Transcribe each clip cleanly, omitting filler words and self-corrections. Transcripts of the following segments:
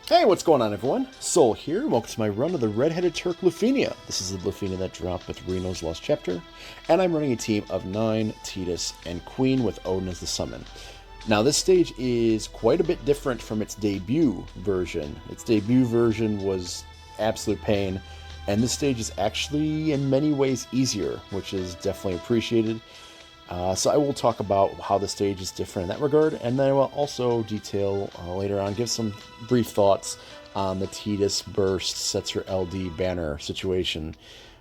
Hey, what's going on, everyone? Soul here, and welcome to my run of the Redheaded Turk Lufenia. This is the Lufenia that dropped with Reno's Lost Chapter, and I'm running a team of 9, Titus, and Queen with Odin as the summon. Now, this stage is quite a bit different from its debut version. Its debut version was absolute pain, and this stage is actually in many ways easier, which is definitely appreciated. So I will talk about how the stage is different in that regard, and then I will also detail later on, give some brief thoughts on the Titus Burst sets your LD banner situation,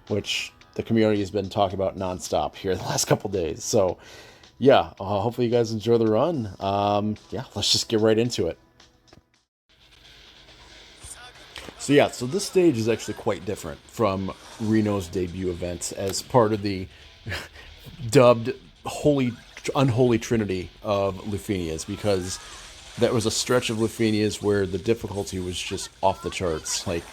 which the community has been talking about nonstop here the last couple days. So yeah, hopefully you guys enjoy the run. Yeah, let's just get right into it. So yeah, so this stage is actually quite different from Reno's debut event as part of the dubbed unholy trinity of Lufenias, because that was a stretch of Lufenias where the difficulty was just off the charts, like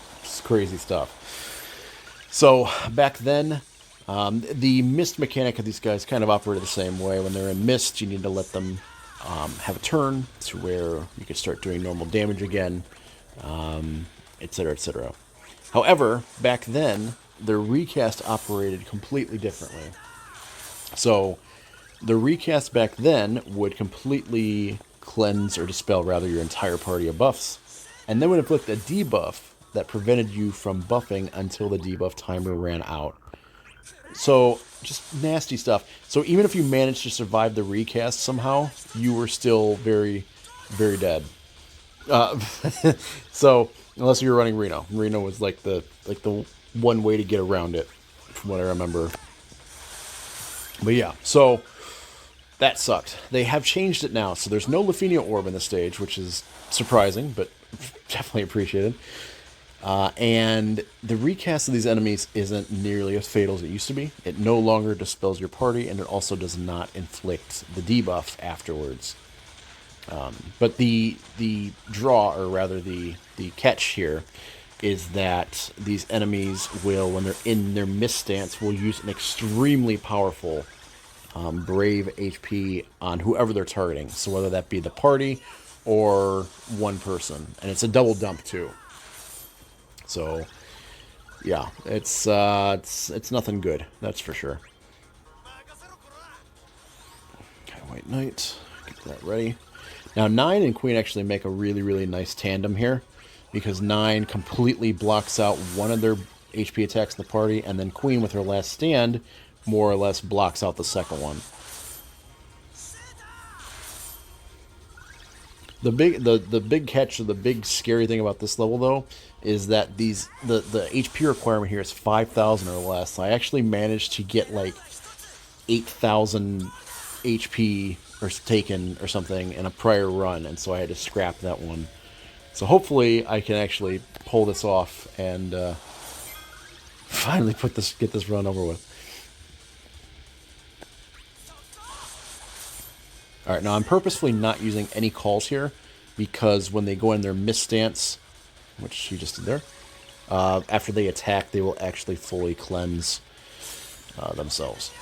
crazy stuff. So back then, the mist mechanic of these guys kind of operated the same way. When they're in mist, you need to let them have a turn to where you can start doing normal damage again, etc., etc. However, back then, the recast operated completely differently. So the recast back then would completely cleanse or dispel, rather, your entire party of buffs, and then would inflict a debuff that prevented you from buffing until the debuff timer ran out. So just nasty stuff. So even if you managed to survive the recast somehow, you were still very, very dead. Uh, so unless you were running Reno, Reno was like the one way to get around it, from what I remember. But yeah, so that sucked. They have changed it now, so there's no Lufenia orb in the stage, which is surprising, but definitely appreciated. And the recast of these enemies isn't nearly as fatal as it used to be. It no longer dispels your party, and it also does not inflict the debuff afterwards. But the draw, or rather the catch here, is that these enemies will, when they're in their mist stance, will use an extremely powerful Brv+HP on whoever they're targeting. So whether that be the party or one person, and it's a double dump too. So yeah, it's nothing good, that's for sure. Okay, White Knight, get that ready. Now 9 and Queen actually make a really nice tandem here, because 9 completely blocks out one of their HP attacks in the party, and then Queen with her last stand more or less blocks out the second one. The big catch, or the big scary thing about this level though, is that the HP requirement here is 5,000 or less. I actually managed to get like 8,000 HP or taken or something in a prior run, and so I had to scrap that one. So hopefully I can actually pull this off and finally get this run over with. Alright, now I'm purposefully not using any calls here, because when they go in their mist stance, which she just did there, after they attack, they will actually fully cleanse themselves.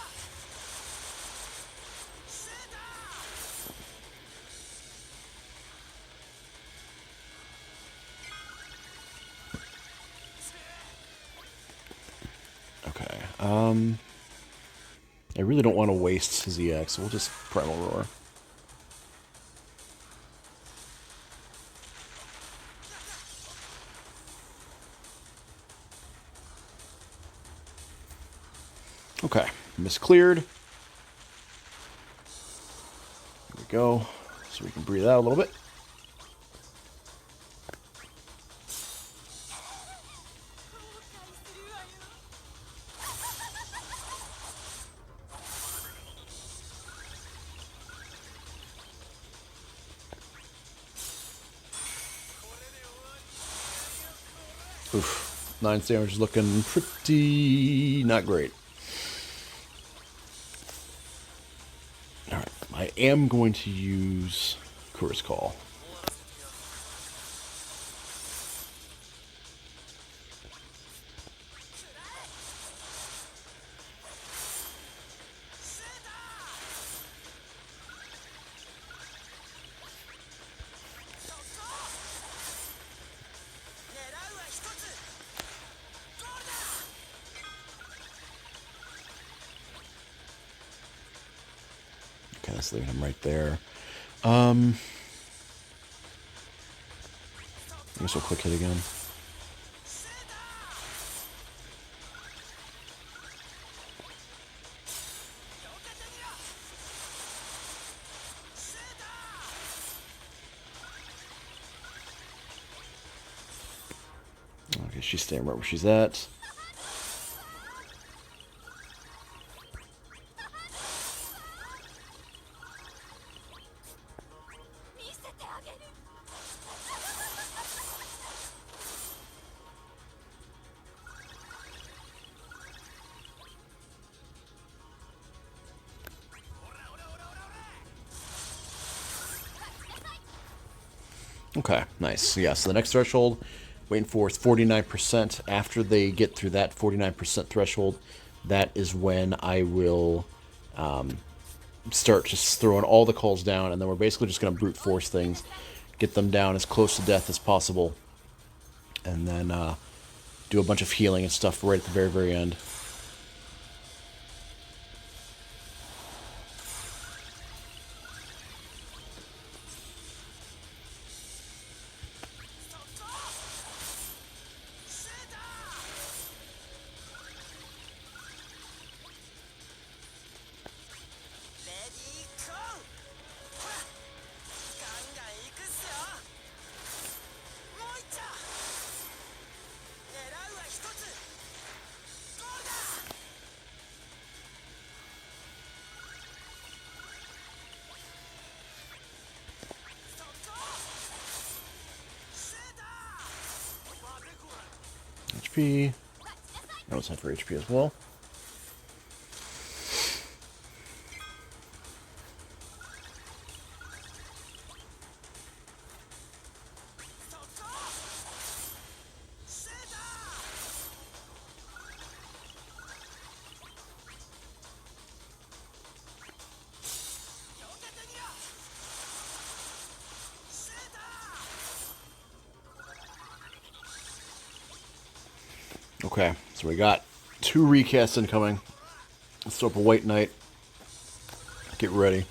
Okay, I really don't want to waste ZX, so we'll just Primal Roar. Okay, mist cleared. Here we go, so we can breathe out a little bit. Oof, 9 damage is looking pretty not great. Alright, I am going to use Kura's Call. Just leaving him right there. I guess we'll quick hit again. Okay, she's staying right where she's at. Okay, nice. Yeah, so the next threshold, waiting for is 49%. After they get through that 49% threshold, that is when I will start just throwing all the calls down, and then we're basically just going to brute force things, get them down as close to death as possible, and then do a bunch of healing and stuff right at the very, very end. HP. I always have for HP as well. Okay, so we got 2 recasts incoming. Let's throw up a White Knight. Get ready.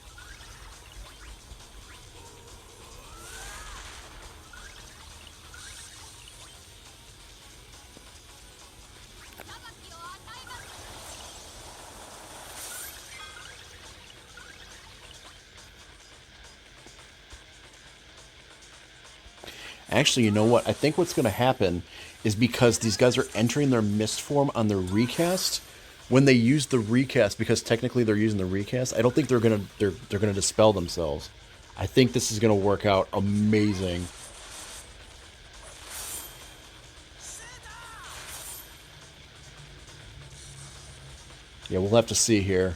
Actually, you know what? I think what's going to happen is because these guys are entering their mist form on their recast. When they use the recast, because technically they're using the recast, I don't think they're gonna dispel themselves. I think this is gonna work out amazing. Yeah, we'll have to see here.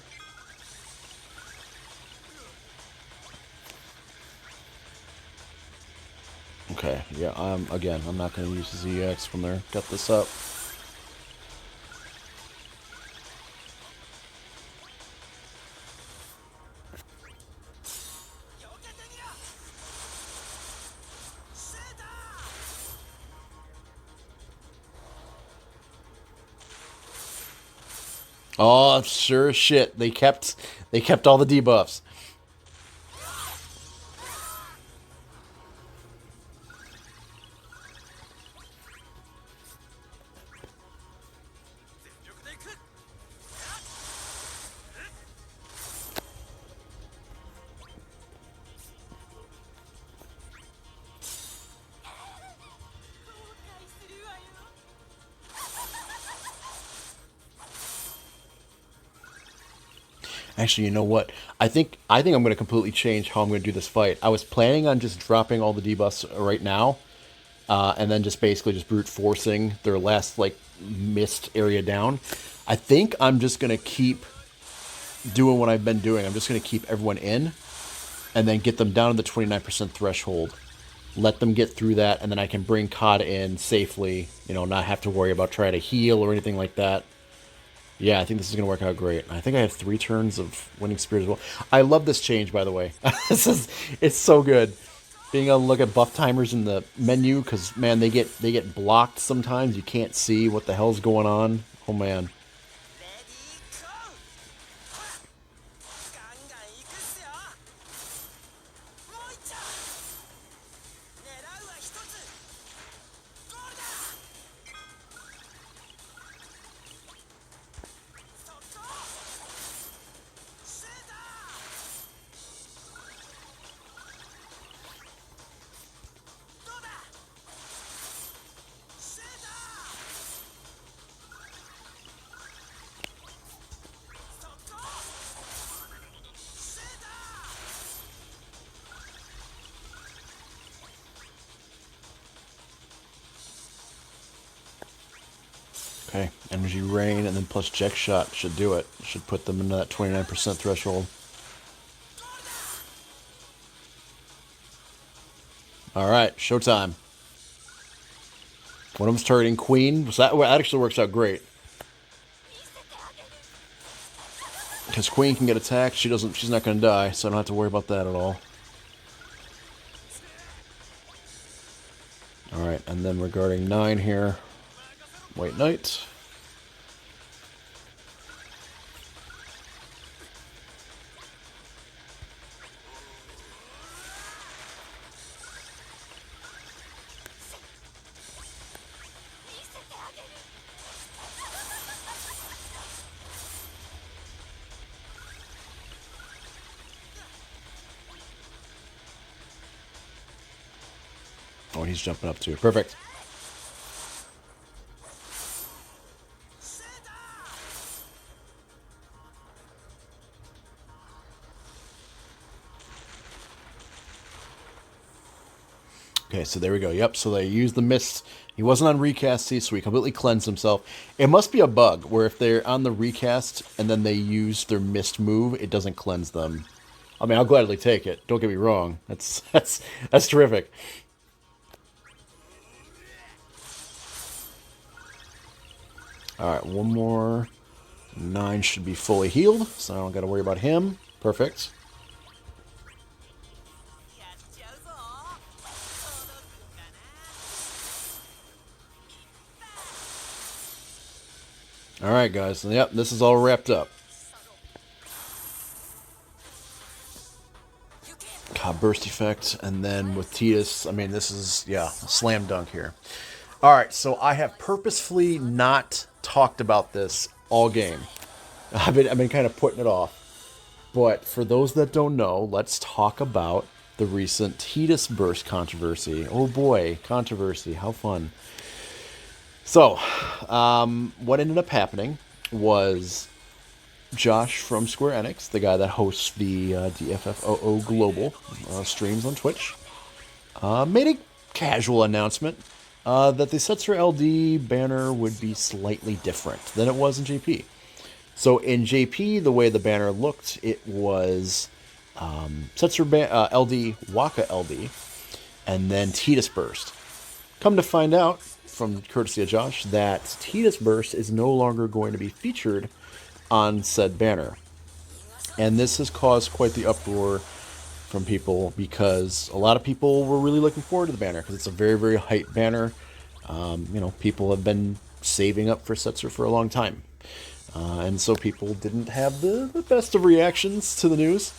Okay, yeah, again, I'm not going to use the ZX from there. Got this up. Oh, sure as shit. They kept all the debuffs. Actually, you know what? I think I'm going to completely change how I'm going to do this fight. I was planning on just dropping all the debuffs right now, and then just basically just brute forcing their last like mist area down. I think I'm just going to keep doing what I've been doing. I'm just going to keep everyone in, and then get them down to the 29% threshold. Let them get through that, and then I can bring COD in safely. You know, not have to worry about trying to heal or anything like that. Yeah, I think this is going to work out great. I think I had 3 turns of Winning Spirit as well. I love this change, by the way. It's so good. Being able to look at buff timers in the menu, because, man, they get blocked sometimes. You can't see what the hell's going on. Oh, man. Okay, Energy Rain and then plus Jack Shot should do it. Should put them into that 29% threshold. Alright, showtime. One of them's targeting Queen. So that actually works out great. Because Queen can get attacked, she's not going to die, so I don't have to worry about that at all. Alright, and then regarding 9 here, White Knight. Oh, he's jumping up too. Perfect. Okay, so there we go. Yep, so they used the mist. He wasn't on recast, see, so he completely cleansed himself. It must be a bug where if they're on the recast and then they use their mist move, it doesn't cleanse them. I mean, I'll gladly take it. Don't get me wrong. That's terrific. Alright, one more. 9 should be fully healed, so I don't got to worry about him. Perfect. Alright, guys. Yep, this is all wrapped up. God, burst effect, and then with Tidus, I mean, this is, yeah, a slam dunk here. Alright, so I have purposefully not talked about this all game. I've been kind of putting it off. But for those that don't know, let's talk about the recent Tidus burst controversy. Oh boy, controversy, how fun. So, what ended up happening was Josh from Square Enix, the guy that hosts the DFFOO Global streams on Twitch, made a casual announcement that the Setzer LD banner would be slightly different than it was in JP. So in JP, the way the banner looked, it was Setzer LD, Waka LD, and then Tidus Burst. Come to find out, from courtesy of Josh, that Tidus Burst is no longer going to be featured on said banner. And this has caused quite the uproar from people because a lot of people were really looking forward to the banner because it's a very, very hype banner. You know, people have been saving up for Setzer for a long time. And so people didn't have the best of reactions to the news.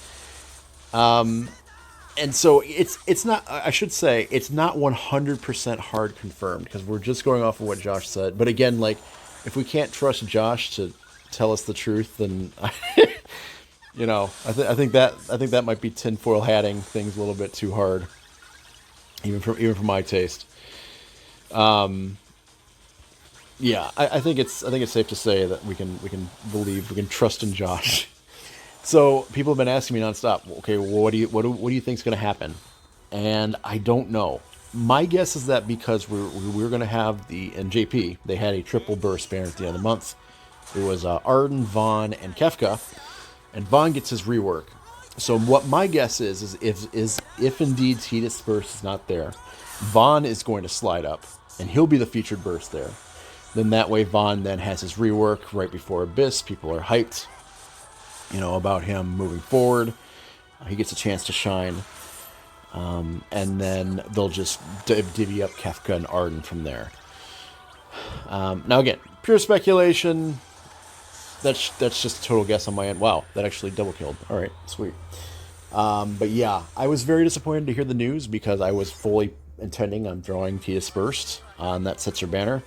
And so it's not, I should say, it's not 100% hard confirmed because we're just going off of what Josh said. But again, like, if we can't trust Josh to tell us the truth, then you know, I think that might be tinfoil hatting things a little bit too hard, even for my taste. Yeah, I think it's safe to say that we can trust in Josh. So people have been asking me nonstop, okay, well, what do you think is going to happen? And I don't know. My guess is that because we're going to have in JP, they had a triple burst banner at the end of the month. It was Arden, Vaughn, and Kefka, and Vaughn gets his rework. So what my guess is if indeed Tidus burst is not there, Vaughn is going to slide up, and he'll be the featured burst there. Then that way Vaughn then has his rework right before Abyss. People are hyped, you know, about him moving forward. He gets a chance to shine. And then they'll just divvy up Kefka and Arden from there. Now again, pure speculation. That's just a total guess on my end. Wow, that actually double killed. All right, sweet. But yeah, I was very disappointed to hear the news because I was fully intending on throwing Tidus Burst on that Setzer banner.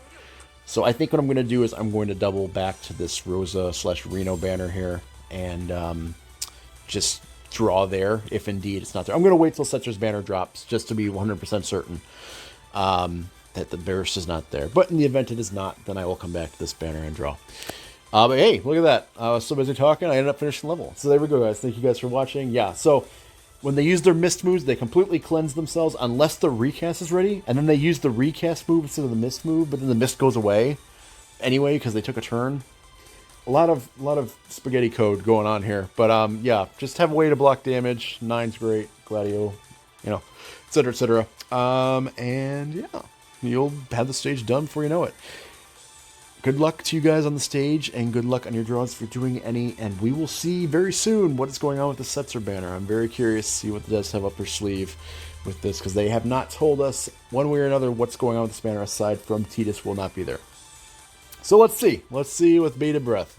So I think what I'm going to do is I'm going to double back to this Rosa/Reno banner here and just draw there if indeed it's not there. I'm going to wait till Setzer's banner drops just to be 100% certain that the burst is not there. But in the event it is not, then I will come back to this banner and draw. But hey, look at that. I was so busy talking, I ended up finishing the level. So there we go, guys. Thank you guys for watching. Yeah, so when they use their mist moves, they completely cleanse themselves unless the recast is ready. And then they use the recast move instead of the mist move, but then the mist goes away. anyway because they took a turn. A lot of spaghetti code going on here, but yeah, just have a way to block damage. 9's great, Gladio, you know, etc. etc. And yeah, you'll have the stage done before you know it. Good luck to you guys on the stage, and good luck on your draws for doing any. And we will see very soon what is going on with the Setzer banner. I'm very curious to see what the devs have up their sleeve with this, because they have not told us one way or another what's going on with this banner aside from Tidus will not be there. So let's see. Let's see with bated breath.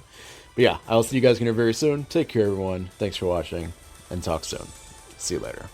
But yeah, I'll see you guys again very soon. Take care, everyone. Thanks for watching, and talk soon. See you later.